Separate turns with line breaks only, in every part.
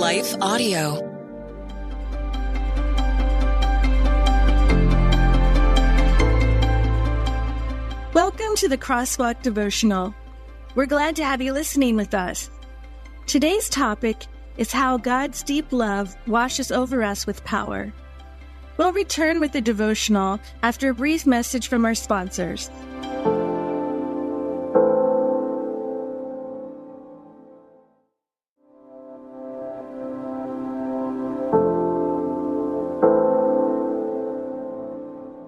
Life Audio.
Welcome to the Crosswalk Devotional. We're glad to have you listening with us. Today's topic is how God's deep love washes over us with power. We'll return with the devotional after a brief message from our sponsors.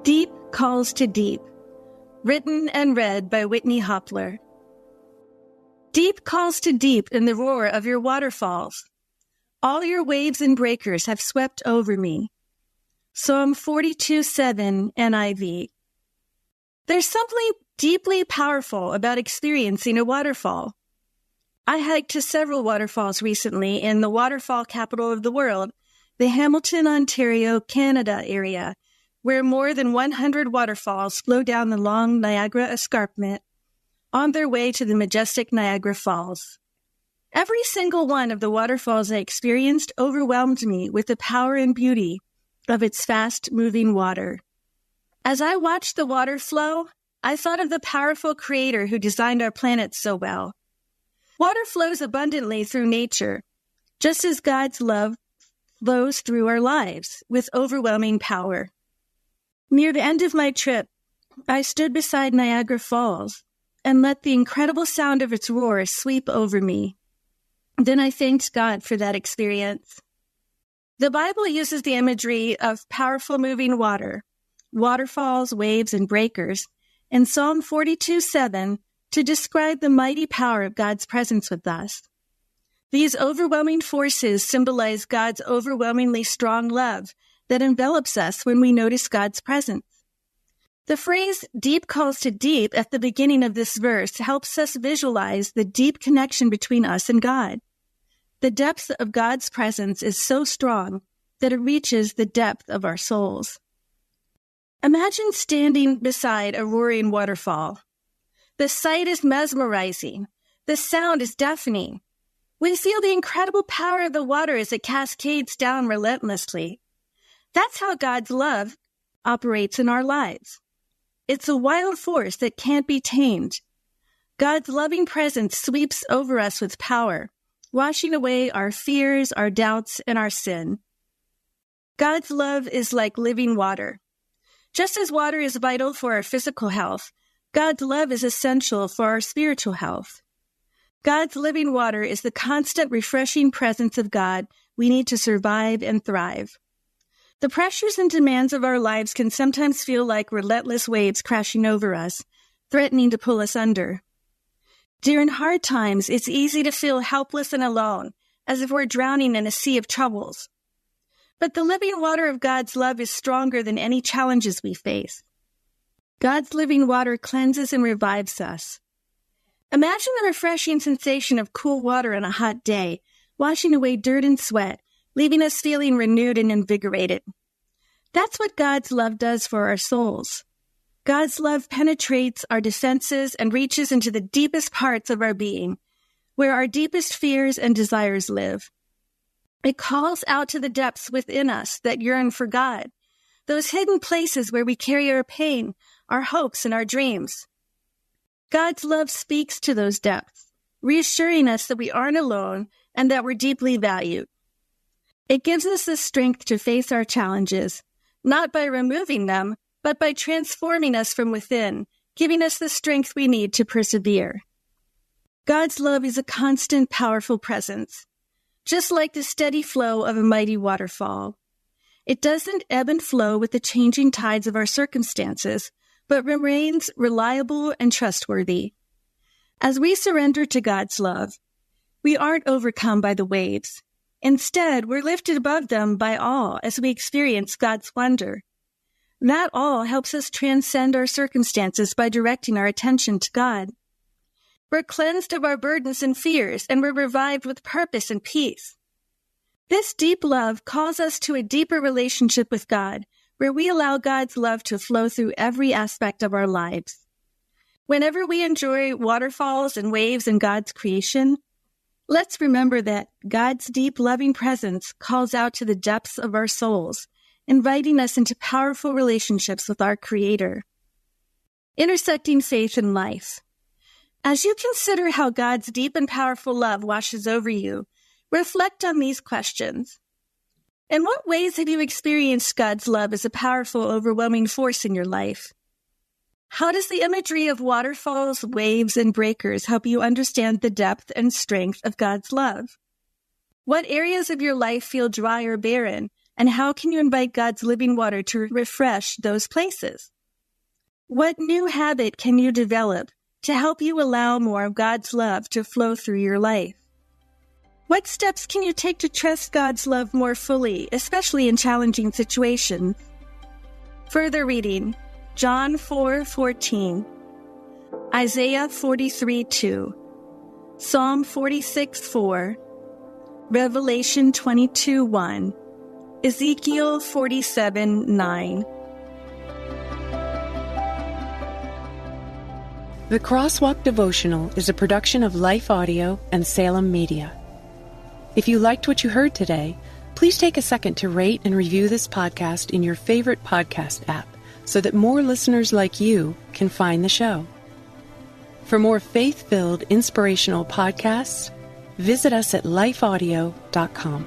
Deep Calls to Deep. Written and read by Whitney Hopler. Deep calls to deep in the roar of your waterfalls. All your waves and breakers have swept over me. Psalm 42:7 NIV. There's something deeply powerful about experiencing a waterfall. I hiked to several waterfalls recently in the waterfall capital of the world, the Hamilton, Ontario, Canada area, where more than 100 waterfalls flow down the long Niagara Escarpment on their way to the majestic Niagara Falls. Every single one of the waterfalls I experienced overwhelmed me with the power and beauty of its fast-moving water. As I watched the water flow, I thought of the powerful Creator who designed our planet so well. Water flows abundantly through nature, just as God's love flows through our lives with overwhelming power. Near the end of my trip, I stood beside Niagara Falls and let the incredible sound of its roar sweep over me. Then I thanked God for that experience. The Bible uses the imagery of powerful moving water, waterfalls, waves, and breakers, in Psalm 42:7 to describe the mighty power of God's presence with us. These overwhelming forces symbolize God's overwhelmingly strong love that envelops us when we notice God's presence. The phrase deep calls to deep at the beginning of this verse helps us visualize the deep connection between us and God. The depth of God's presence is so strong that it reaches the depth of our souls. Imagine standing beside a roaring waterfall. The sight is mesmerizing. The sound is deafening. We feel the incredible power of the water as it cascades down relentlessly. That's how God's love operates in our lives. It's a wild force that can't be tamed. God's loving presence sweeps over us with power, washing away our fears, our doubts, and our sin. God's love is like living water. Just as water is vital for our physical health, God's love is essential for our spiritual health. God's living water is the constant, refreshing presence of God we need to survive and thrive. The pressures and demands of our lives can sometimes feel like relentless waves crashing over us, threatening to pull us under. During hard times, it's easy to feel helpless and alone, as if we're drowning in a sea of troubles. But the living water of God's love is stronger than any challenges we face. God's living water cleanses and revives us. Imagine the refreshing sensation of cool water on a hot day, washing away dirt and sweat, leaving us feeling renewed and invigorated. That's what God's love does for our souls. God's love penetrates our defenses and reaches into the deepest parts of our being, where our deepest fears and desires live. It calls out to the depths within us that yearn for God, those hidden places where we carry our pain, our hopes, and our dreams. God's love speaks to those depths, reassuring us that we aren't alone and that we're deeply valued. It gives us the strength to face our challenges, not by removing them, but by transforming us from within, giving us the strength we need to persevere. God's love is a constant, powerful presence, just like the steady flow of a mighty waterfall. It doesn't ebb and flow with the changing tides of our circumstances, but remains reliable and trustworthy. As we surrender to God's love, we aren't overcome by the waves. Instead, we're lifted above them by awe as we experience God's wonder. That awe helps us transcend our circumstances by directing our attention to God. We're cleansed of our burdens and fears, and we're revived with purpose and peace. This deep love calls us to a deeper relationship with God, where we allow God's love to flow through every aspect of our lives. Whenever we enjoy waterfalls and waves in God's creation, Let's remember that God's deep, loving presence calls out to the depths of our souls, inviting us into powerful relationships with our Creator. Intersecting faith and life. As you consider how God's deep and powerful love washes over you, reflect on these questions. In what ways have you experienced God's love as a powerful, overwhelming force in your life? How does the imagery of waterfalls, waves, and breakers help you understand the depth and strength of God's love? What areas of your life feel dry or barren, and how can you invite God's living water to refresh those places? What new habit can you develop to help you allow more of God's love to flow through your life? What steps can you take to trust God's love more fully, especially in challenging situations? Further reading, John 4:14, Isaiah 43:2, Psalm 46:4, Revelation 22:1, Ezekiel 47:9.
The Crosswalk Devotional is a production of Life Audio and Salem Media. If you liked what you heard today, please take a second to rate and review this podcast in your favorite podcast app so that more listeners like you can find the show. For more faith-filled, inspirational podcasts, visit us at lifeaudio.com.